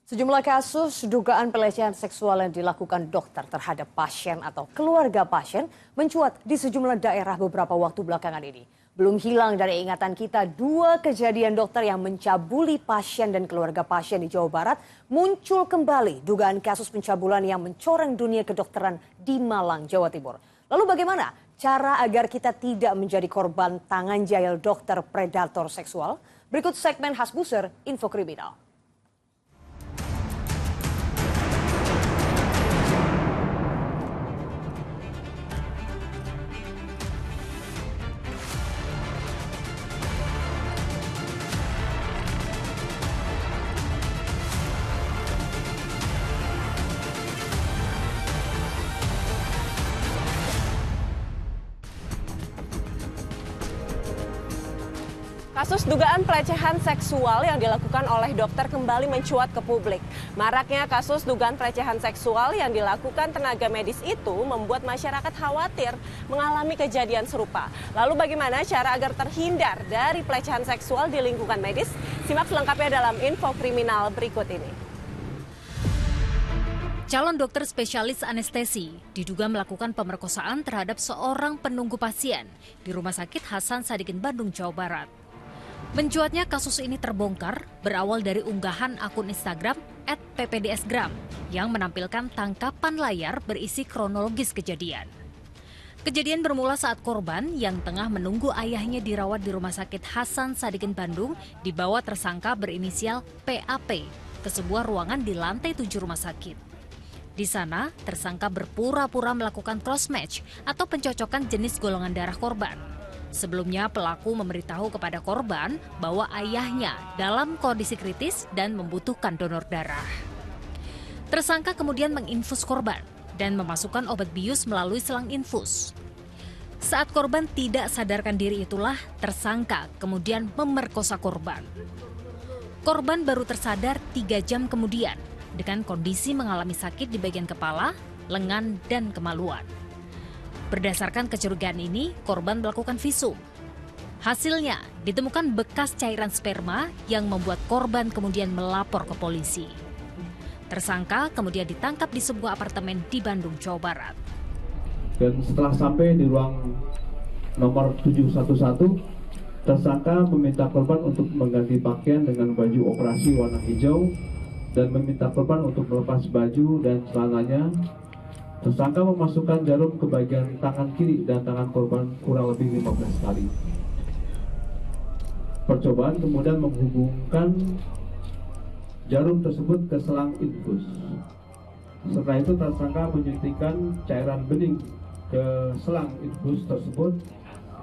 Sejumlah kasus dugaan pelecehan seksual yang dilakukan dokter terhadap pasien atau keluarga pasien mencuat di sejumlah daerah beberapa waktu belakangan ini. Belum hilang dari ingatan kita dua kejadian dokter yang mencabuli pasien dan keluarga pasien di Jawa Barat. Muncul kembali dugaan kasus pencabulan yang mencoreng dunia kedokteran di Malang, Jawa Timur. Lalu bagaimana cara agar kita tidak menjadi korban tangan jahil dokter predator seksual? Berikut segmen khas Buser, Info Kriminal. Kasus dugaan pelecehan seksual yang dilakukan oleh dokter kembali mencuat ke publik. Maraknya kasus dugaan pelecehan seksual yang dilakukan tenaga medis itu membuat masyarakat khawatir mengalami kejadian serupa. Lalu bagaimana cara agar terhindar dari pelecehan seksual di lingkungan medis? Simak selengkapnya dalam Info Kriminal berikut ini. Calon dokter spesialis anestesi diduga melakukan pemerkosaan terhadap seorang penunggu pasien di Rumah Sakit Hasan Sadikin, Bandung, Jawa Barat. Mencuatnya kasus ini terbongkar berawal dari unggahan akun Instagram @ppdsgram yang menampilkan tangkapan layar berisi kronologis kejadian. Kejadian bermula saat korban yang tengah menunggu ayahnya dirawat di Rumah Sakit Hasan Sadikin, Bandung dibawa tersangka berinisial PAP ke sebuah ruangan di lantai 7 rumah sakit. Di sana, tersangka berpura-pura melakukan cross-match atau pencocokan jenis golongan darah korban. Sebelumnya, pelaku memberitahu kepada korban bahwa ayahnya dalam kondisi kritis dan membutuhkan donor darah. Tersangka kemudian menginfus korban dan memasukkan obat bius melalui selang infus. Saat korban tidak sadarkan diri itulah, tersangka kemudian memerkosa korban. Korban baru tersadar 3 jam kemudian dengan kondisi mengalami sakit di bagian kepala, lengan, dan kemaluan. Berdasarkan kecurigaan ini, korban melakukan visum. Hasilnya, ditemukan bekas cairan sperma yang membuat korban kemudian melapor ke polisi. Tersangka kemudian ditangkap di sebuah apartemen di Bandung, Jawa Barat. Dan setelah sampai di ruang nomor 711, tersangka meminta korban untuk mengganti pakaian dengan baju operasi warna hijau dan meminta korban untuk melepas baju dan celananya. Tersangka memasukkan jarum ke bagian tangan kiri dan tangan korban kurang lebih 15 kali. Percobaan kemudian menghubungkan jarum tersebut ke selang infus. Setelah itu tersangka menyuntikkan cairan bening ke selang infus tersebut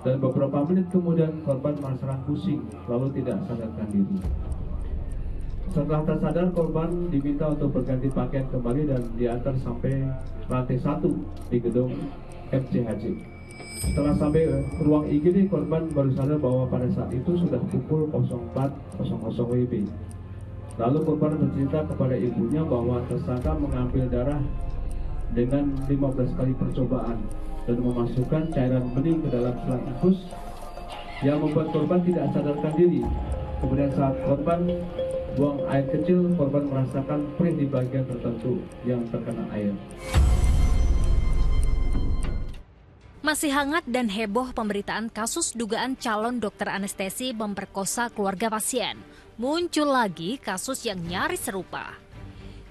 dan beberapa menit kemudian korban merasakan pusing lalu tidak sadarkan diri. Setelah tersadar, korban diminta untuk berganti pakaian kembali dan diantar sampai lantai 1 di gedung MCHC. Setelah sampai ruang IGD, korban baru sadar bahwa pada saat itu sudah pukul 04.00 WIB. Lalu korban bercerita kepada ibunya bahwa tersangka mengambil darah dengan 15 kali percobaan dan memasukkan cairan bening ke dalam selang infus yang membuat korban tidak sadarkan diri. Kemudian saat korban buang air kecil, korban merasakan perih di bagian tertentu yang terkena air. Masih hangat dan heboh pemberitaan kasus dugaan calon dokter anestesi memperkosa keluarga pasien. Muncul lagi kasus yang nyaris serupa.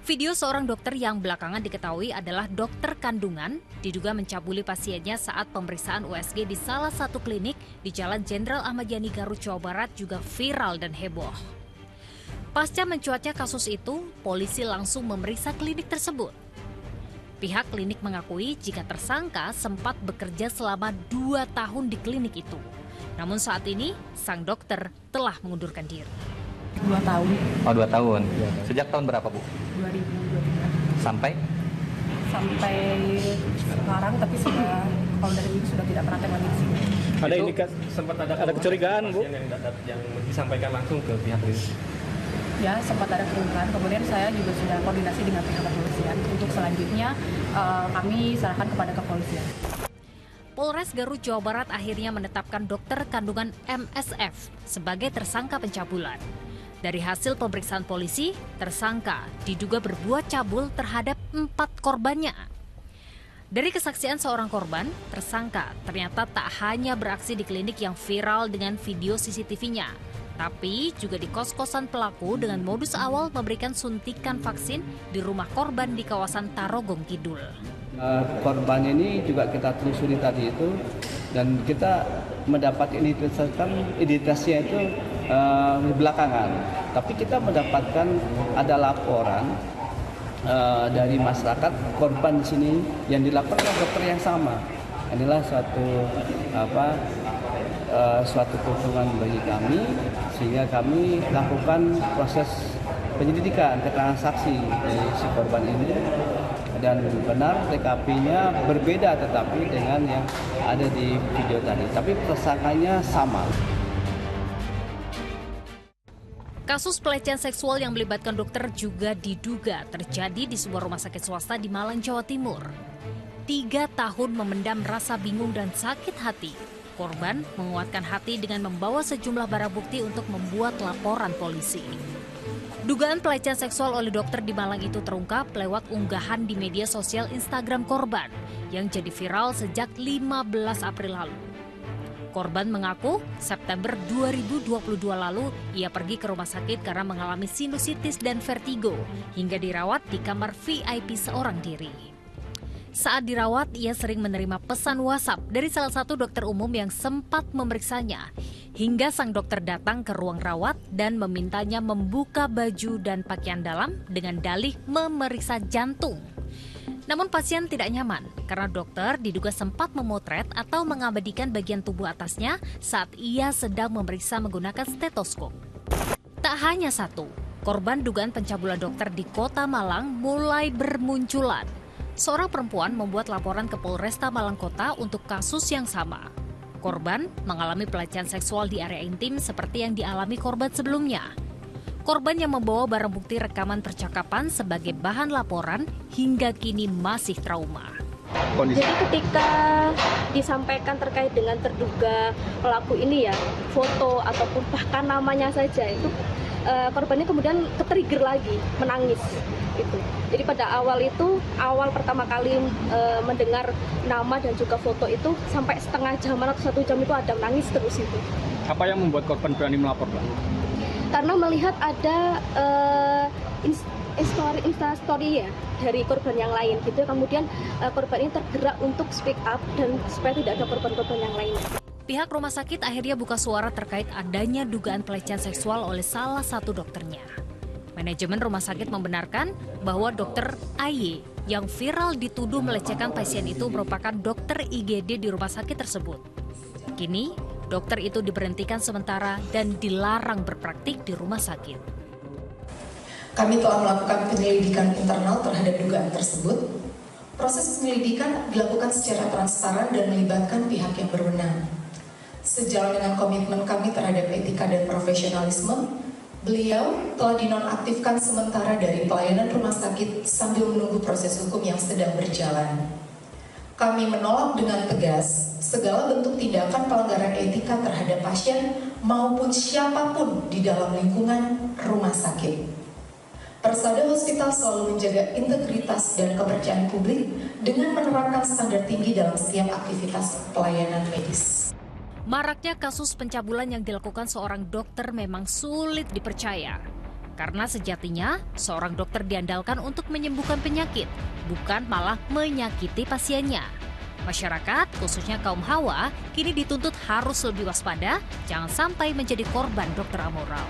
Video seorang dokter yang belakangan diketahui adalah dokter kandungan diduga mencabuli pasiennya saat pemeriksaan USG di salah satu klinik di Jalan Jenderal Ahmad Yani, Garut, Jawa Barat juga viral dan heboh. Pasca mencuatnya kasus itu, polisi langsung memeriksa klinik tersebut. Pihak klinik mengakui jika tersangka sempat bekerja selama 2 tahun di klinik itu. Namun saat ini, sang dokter telah mengundurkan diri. 2 tahun. Oh, 2 tahun. Sejak tahun berapa, Bu? 2022. Sampai Sekarang, tapi kalau dari itu sudah tidak praktek lagi di sini. Ada indikasi sempat ada kecurigaan, Bu, yang disampaikan langsung ke pihak klinik. Ya, sempat ada kecurigaan. Kemudian saya juga sudah koordinasi dengan pihak kepolisian. Untuk selanjutnya kami serahkan kepada kepolisian. Polres Garut, Jawa Barat akhirnya menetapkan dokter kandungan MSF sebagai tersangka pencabulan. Dari hasil pemeriksaan polisi, tersangka diduga berbuat cabul terhadap 4 korbannya. Dari kesaksian seorang korban, tersangka ternyata tak hanya beraksi di klinik yang viral dengan video CCTV-nya, tapi juga di kos-kosan pelaku dengan modus awal memberikan suntikan vaksin di rumah korban di kawasan Tarogong Kidul. Korban ini juga kita telusuri tadi itu, dan kita mendapat identitasnya itu belakangan. Tapi kita mendapatkan ada laporan dari masyarakat korban di sini yang dilaporkan oleh dokter yang sama. Inilah suatu keuntungan bagi kami, sehingga kami lakukan proses penyelidikan keterangan saksi dari si korban ini. Dan benar TKP-nya berbeda tetapi dengan yang ada di video tadi. Tapi tersangkanya sama. Kasus pelecehan seksual yang melibatkan dokter juga diduga terjadi di sebuah rumah sakit swasta di Malang, Jawa Timur. 3 tahun memendam rasa bingung dan sakit hati, korban menguatkan hati dengan membawa sejumlah barang bukti untuk membuat laporan polisi. Dugaan pelecehan seksual oleh dokter di Malang itu terungkap lewat unggahan di media sosial Instagram korban yang jadi viral sejak 15 April lalu. Korban mengaku September 2022 lalu ia pergi ke rumah sakit karena mengalami sinusitis dan vertigo hingga dirawat di kamar VIP seorang diri. Saat dirawat, ia sering menerima pesan WhatsApp dari salah satu dokter umum yang sempat memeriksanya, hingga sang dokter datang ke ruang rawat dan memintanya membuka baju dan pakaian dalam dengan dalih memeriksa jantung. Namun pasien tidak nyaman karena dokter diduga sempat memotret atau mengabadikan bagian tubuh atasnya saat ia sedang memeriksa menggunakan stetoskop. Tak hanya satu, korban dugaan pencabulan dokter di Kota Malang mulai bermunculan. Seorang perempuan membuat laporan ke Polresta Malang Kota untuk kasus yang sama. Korban mengalami pelecehan seksual di area intim seperti yang dialami korban sebelumnya. Korban yang membawa barang bukti rekaman percakapan sebagai bahan laporan hingga kini masih trauma. Jadi ketika disampaikan terkait dengan terduga pelaku ini ya, foto ataupun bahkan namanya saja itu korbannya kemudian ke-trigger lagi, menangis gitu. Jadi pada awal pertama kali mendengar nama dan juga foto itu sampai setengah jam atau 1 jam itu ada menangis terus itu. Apa yang membuat korban berani melapor, Pak? Karena melihat ada instastory ya dari korban yang lain gitu. Kemudian korban ini tergerak untuk speak up dan supaya tidak ada korban-korban yang lain. Pihak rumah sakit akhirnya buka suara terkait adanya dugaan pelecehan seksual oleh salah satu dokternya. Manajemen rumah sakit membenarkan bahwa dokter AY yang viral dituduh melecehkan pasien itu merupakan dokter IGD di rumah sakit tersebut. Kini, dokter itu diberhentikan sementara dan dilarang berpraktik di rumah sakit. Kami telah melakukan penyelidikan internal terhadap dugaan tersebut. Proses penyelidikan dilakukan secara transparan dan melibatkan pihak yang berwenang. Sejalan dengan komitmen kami terhadap etika dan profesionalisme, beliau telah dinonaktifkan sementara dari pelayanan rumah sakit sambil menunggu proses hukum yang sedang berjalan. Kami menolak dengan tegas segala bentuk tindakan pelanggaran etika terhadap pasien maupun siapapun di dalam lingkungan rumah sakit. Persada Hospital selalu menjaga integritas dan kepercayaan publik dengan menerapkan standar tinggi dalam setiap aktivitas pelayanan medis. Maraknya kasus pencabulan yang dilakukan seorang dokter memang sulit dipercaya. Karena sejatinya, seorang dokter diandalkan untuk menyembuhkan penyakit, bukan malah menyakiti pasiennya. Masyarakat, khususnya kaum hawa, kini dituntut harus lebih waspada, jangan sampai menjadi korban dokter amoral.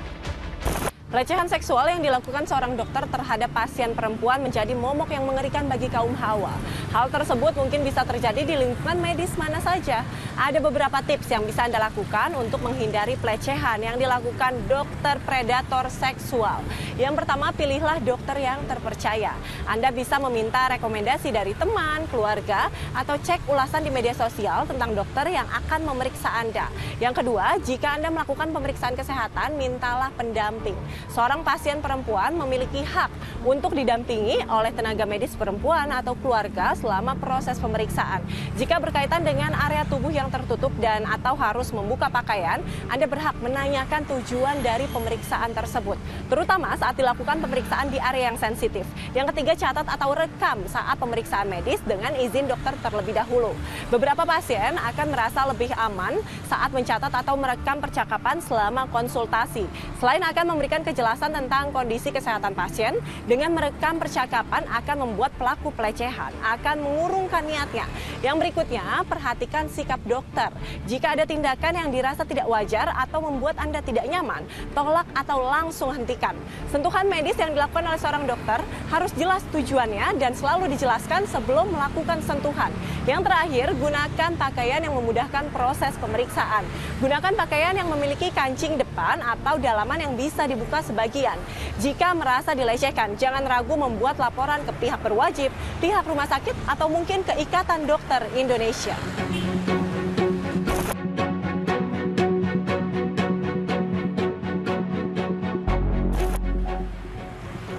Pelecehan seksual yang dilakukan seorang dokter terhadap pasien perempuan menjadi momok yang mengerikan bagi kaum hawa. Hal tersebut mungkin bisa terjadi di lingkungan medis mana saja. Ada beberapa tips yang bisa Anda lakukan untuk menghindari pelecehan yang dilakukan dokter predator seksual. Yang pertama, pilihlah dokter yang terpercaya. Anda bisa meminta rekomendasi dari teman, keluarga, atau cek ulasan di media sosial tentang dokter yang akan memeriksa Anda. Yang kedua, jika Anda melakukan pemeriksaan kesehatan, mintalah pendamping. seorang pasien perempuan memiliki hak untuk didampingi oleh tenaga medis perempuan atau keluarga selama proses pemeriksaan. Jika berkaitan dengan area tubuh yang tertutup dan atau harus membuka pakaian, Anda berhak menanyakan tujuan dari pemeriksaan tersebut, terutama saat dilakukan pemeriksaan di area yang sensitif. Yang ketiga, catat atau rekam saat pemeriksaan medis dengan izin dokter terlebih dahulu. Beberapa pasien akan merasa lebih aman saat mencatat atau merekam percakapan selama konsultasi. Selain akan memberikan kejelasan tentang kondisi kesehatan pasien, dengan merekam percakapan akan membuat pelaku pelecehan akan mengurungkan niatnya. Yang berikutnya, perhatikan sikap dokter. Jika ada tindakan yang dirasa tidak wajar atau membuat Anda tidak nyaman, tolak atau langsung hentikan. Sentuhan medis yang dilakukan oleh seorang dokter harus jelas tujuannya dan selalu dijelaskan sebelum melakukan sentuhan. Yang terakhir, gunakan pakaian yang memudahkan proses pemeriksaan. Gunakan pakaian yang memiliki kancing depan atau dalaman yang bisa dibuka sebagian. Jika merasa dilecehkan, jangan ragu membuat laporan ke pihak berwajib, pihak rumah sakit, atau mungkin ke Ikatan Dokter Indonesia.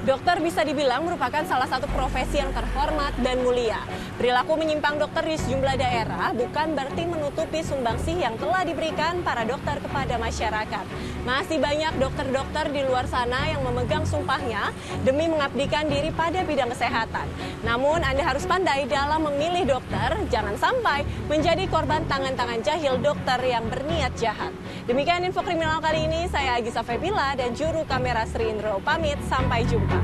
Dokter bisa dibilang merupakan salah satu profesi yang terhormat dan mulia. Perilaku menyimpang dokter di sejumlah daerah bukan berarti menutupi sumbangsih yang telah diberikan para dokter kepada masyarakat. Masih banyak dokter-dokter di luar sana yang memegang sumpahnya demi mengabdikan diri pada bidang kesehatan. Namun Anda harus pandai dalam memilih dokter, jangan sampai menjadi korban tangan-tangan jahil dokter yang berniat jahat. Demikian info kriminal kali ini, saya Agisa Febila dan juru kamera Sri Indro pamit, sampai jumpa.